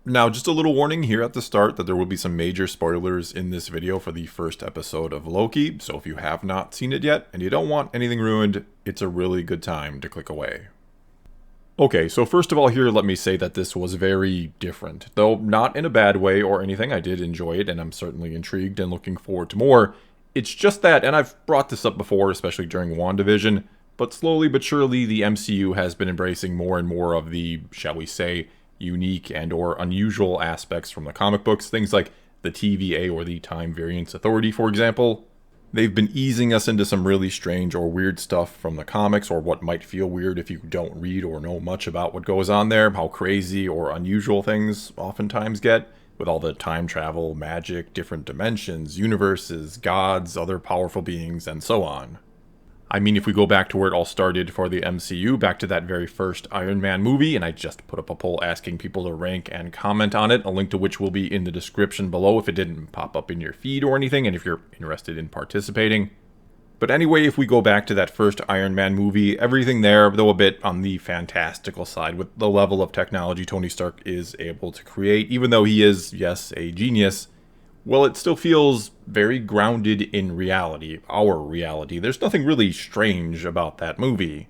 Now, just a little warning here at the start that there will be some major spoilers in this video for the first episode of Loki, so if you have not seen it yet and you don't want anything ruined, it's a really good time to click away. Okay, so first of all here, let me say that this was very different. Though not in a bad way or anything, I did enjoy it and I'm certainly intrigued and looking forward to more. It's just that, and I've brought this up before, especially during WandaVision, but slowly but surely the MCU has been embracing more and more of the, shall we say, unique and or unusual aspects from the comic books, things like the TVA or the Time Variance Authority, for example. They've been easing us into some really strange or weird stuff from the comics, or what might feel weird if you don't read or know much about what goes on there, how crazy or unusual things oftentimes get, with all the time travel, magic, different dimensions, universes, gods, other powerful beings, and so on. I mean, if we go back to where it all started for the MCU, back to that very first Iron Man movie, and I just put up a poll asking people to rank and comment on it, a link to which will be in the description below if it didn't pop up in your feed or anything, and if you're interested in participating. But anyway, if we go back to that first Iron Man movie, everything there, though a bit on the fantastical side, with the level of technology Tony Stark is able to create, even though he is, yes, a genius, well, it still feels very grounded in reality, our reality. There's nothing really strange about that movie.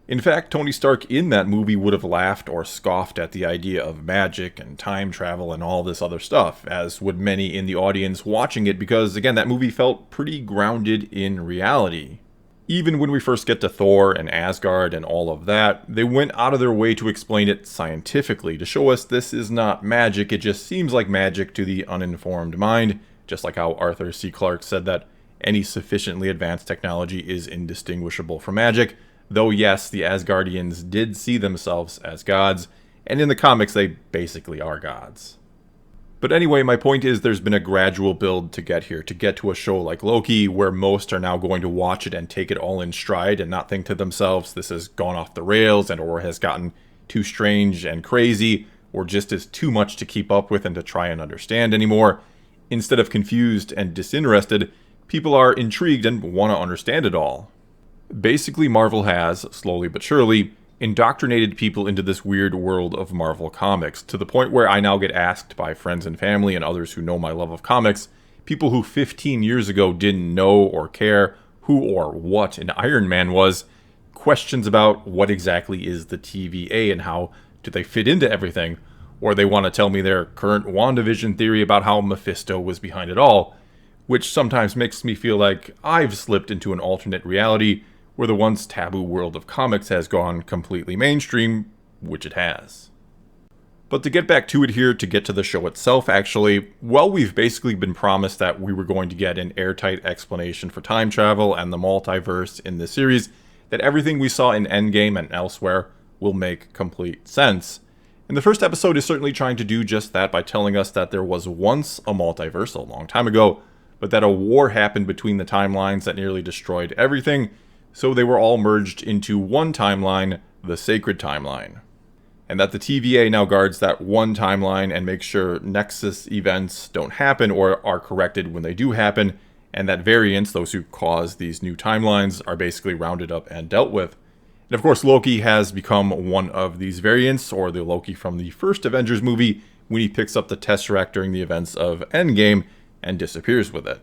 In fact, Tony Stark in that movie would have laughed or scoffed at the idea of magic and time travel and all this other stuff, as would many in the audience watching it, because again, that movie felt pretty grounded in reality. Even when we first get to Thor and Asgard and all of that, they went out of their way to explain it scientifically, to show us this is not magic, it just seems like magic to the uninformed mind, just like how Arthur C. Clarke said that any sufficiently advanced technology is indistinguishable from magic, though yes, the Asgardians did see themselves as gods, and in the comics they basically are gods. But anyway, my point is there's been a gradual build to get here, to get to a show like Loki, where most are now going to watch it and take it all in stride and not think to themselves, this has gone off the rails and or has gotten too strange and crazy, or just is too much to keep up with and to try and understand anymore. Instead of confused and disinterested, people are intrigued and want to understand it all. Basically, Marvel has, slowly but surely, indoctrinated people into this weird world of Marvel Comics, to the point where I now get asked by friends and family and others who know my love of comics, people who 15 years ago didn't know or care who or what an Iron Man was, questions about what exactly is the TVA and how do they fit into everything, or they want to tell me their current WandaVision theory about how Mephisto was behind it all, which sometimes makes me feel like I've slipped into an alternate reality where the once taboo world of comics has gone completely mainstream, which it has. But to get back to it here, to get to the show itself actually, well, we've basically been promised that we were going to get an airtight explanation for time travel and the multiverse in this series, that everything we saw in Endgame and elsewhere will make complete sense. And the first episode is certainly trying to do just that by telling us that there was once a multiverse a long time ago, but that a war happened between the timelines that nearly destroyed everything, so they were all merged into one timeline, the Sacred Timeline. And that the TVA now guards that one timeline and makes sure Nexus events don't happen or are corrected when they do happen, and that variants, those who cause these new timelines, are basically rounded up and dealt with. And of course, Loki has become one of these variants, or the Loki from the first Avengers movie, when he picks up the Tesseract during the events of Endgame and disappears with it.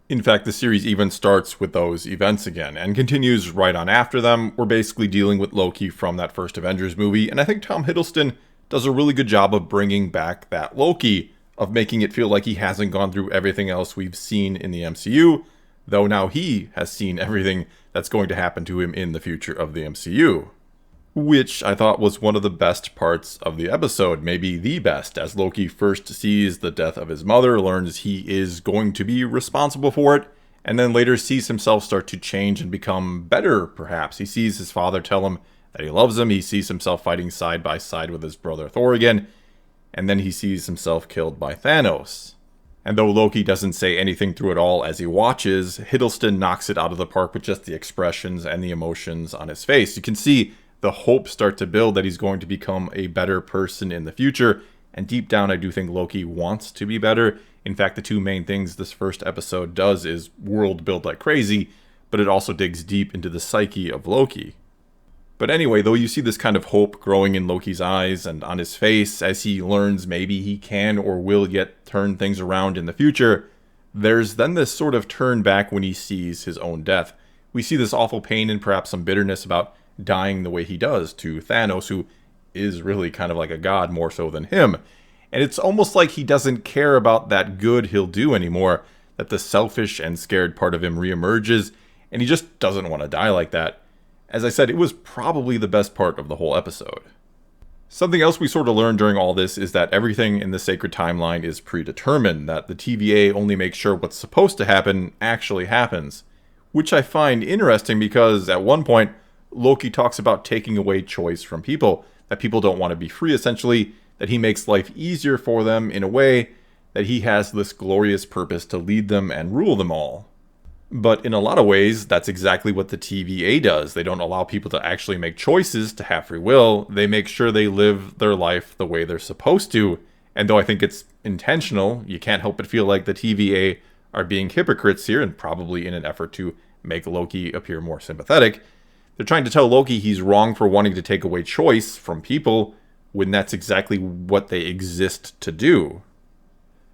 In fact, the series even starts with those events again, and continues right on after them. We're basically dealing with Loki from that first Avengers movie, and I think Tom Hiddleston does a really good job of bringing back that Loki, of making it feel like he hasn't gone through everything else we've seen in the MCU, though now he has seen everything that's going to happen to him in the future of the MCU. Which I thought was one of the best parts of the episode, maybe the best, as Loki first sees the death of his mother, learns he is going to be responsible for it, and then later sees himself start to change and become better, perhaps. He sees his father tell him that he loves him, he sees himself fighting side by side with his brother Thor again, and then he sees himself killed by Thanos. And though Loki doesn't say anything through it all as he watches, Hiddleston knocks it out of the park with just the expressions and the emotions on his face. You can see the hope start to build that he's going to become a better person in the future, and deep down I do think Loki wants to be better. In fact, the two main things this first episode does is world build like crazy, but it also digs deep into the psyche of Loki. But anyway, though you see this kind of hope growing in Loki's eyes and on his face as he learns maybe he can or will yet turn things around in the future, there's then this sort of turn back when he sees his own death. We see this awful pain and perhaps some bitterness about dying the way he does to Thanos, who is really kind of like a god more so than him. And it's almost like he doesn't care about that good he'll do anymore, that the selfish and scared part of him reemerges, and he just doesn't want to die like that. As I said, it was probably the best part of the whole episode. Something else we sort of learned during all this is that everything in the sacred timeline is predetermined, that the TVA only makes sure what's supposed to happen actually happens. Which I find interesting because at one point, Loki talks about taking away choice from people, that people don't want to be free essentially, that he makes life easier for them in a way, that he has this glorious purpose to lead them and rule them all. But in a lot of ways, that's exactly what the TVA does. They don't allow people to actually make choices, to have free will. They make sure they live their life the way they're supposed to. And though I think it's intentional, you can't help but feel like the TVA are being hypocrites here, and probably in an effort to make Loki appear more sympathetic. They're trying to tell Loki he's wrong for wanting to take away choice from people, when that's exactly what they exist to do.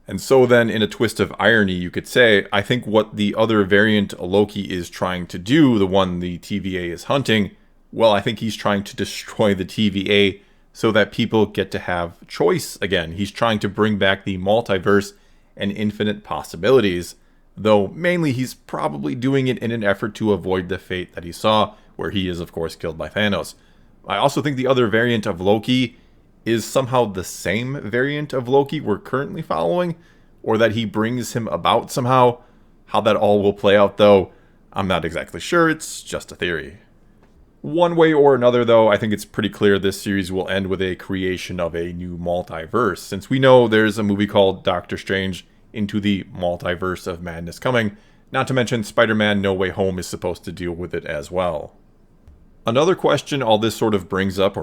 And so then, in a twist of irony, you could say, I think what the other variant Loki is trying to do, the one the TVA is hunting, well, I think he's trying to destroy the TVA so that people get to have choice again. He's trying to bring back the multiverse and infinite possibilities, though mainly he's probably doing it in an effort to avoid the fate that he saw, where he is, of course, killed by Thanos. I also think the other variant of Loki is somehow the same variant of Loki we're currently following, or that he brings him about somehow. How that all will play out, though, I'm not exactly sure. It's just a theory. One way or another, though, I think it's pretty clear this series will end with a creation of a new multiverse, since we know there's a movie called Doctor Strange Into the Multiverse of Madness coming, not to mention Spider-Man No Way Home is supposed to deal with it as well. Another question all this sort of brings up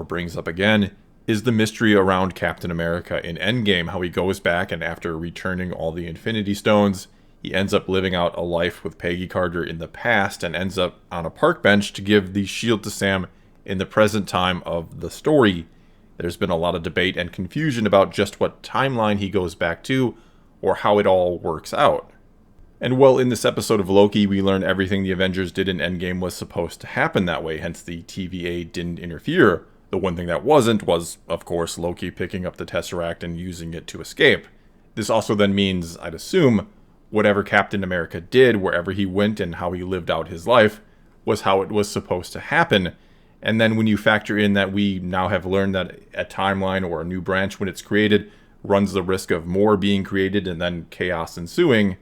again, is the mystery around Captain America in Endgame, how he goes back and after returning all the Infinity Stones, he ends up living out a life with Peggy Carter in the past and ends up on a park bench to give the shield to Sam in the present time of the story. There's been a lot of debate and confusion about just what timeline he goes back to, or how it all works out. And well, in this episode of Loki, we learn everything the Avengers did in Endgame was supposed to happen that way, hence the TVA didn't interfere. The one thing that wasn't was, of course, Loki picking up the Tesseract and using it to escape. This also then means, I'd assume, whatever Captain America did, wherever he went and how he lived out his life, was how it was supposed to happen. And then when you factor in that we now have learned that a timeline or a new branch, when it's created, runs the risk of more being created and then chaos ensuing,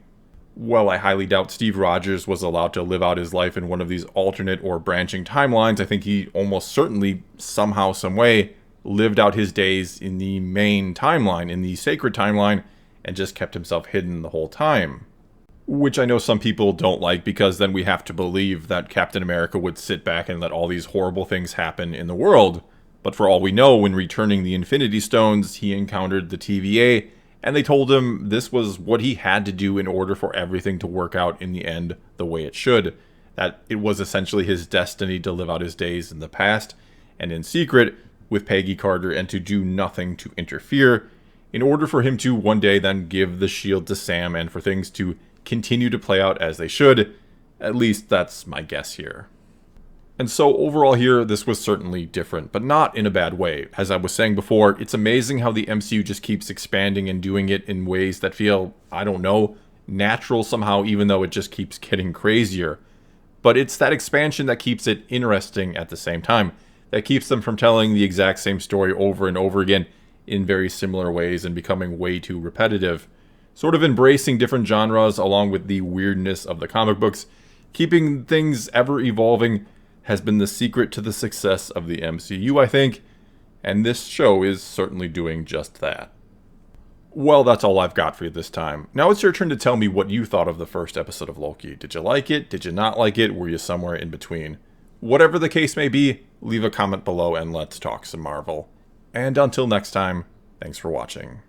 well, I highly doubt Steve Rogers was allowed to live out his life in one of these alternate or branching timelines. I think he almost certainly, somehow, some way, lived out his days in the main timeline, in the sacred timeline, and just kept himself hidden the whole time. Which I know some people don't like, because then we have to believe that Captain America would sit back and let all these horrible things happen in the world. But for all we know, when returning the Infinity Stones, he encountered the TVA, and they told him this was what he had to do in order for everything to work out in the end the way it should. That it was essentially his destiny to live out his days in the past and in secret with Peggy Carter and to do nothing to interfere, in order for him to one day then give the shield to Sam and for things to continue to play out as they should. At least that's my guess here. And so overall here, this was certainly different, but not in a bad way. As I was saying before, it's amazing how the MCU just keeps expanding and doing it in ways that feel, I don't know, natural somehow, even though it just keeps getting crazier. But it's that expansion that keeps it interesting at the same time, that keeps them from telling the exact same story over and over again in very similar ways and becoming way too repetitive. Sort of embracing different genres along with the weirdness of the comic books, keeping things ever evolving, has been the secret to the success of the MCU, I think, and this show is certainly doing just that. Well, that's all I've got for you this time. Now it's your turn to tell me what you thought of the first episode of Loki. Did you like it? Did you not like it? Were you somewhere in between? Whatever the case may be, leave a comment below and let's talk some Marvel. And until next time, thanks for watching.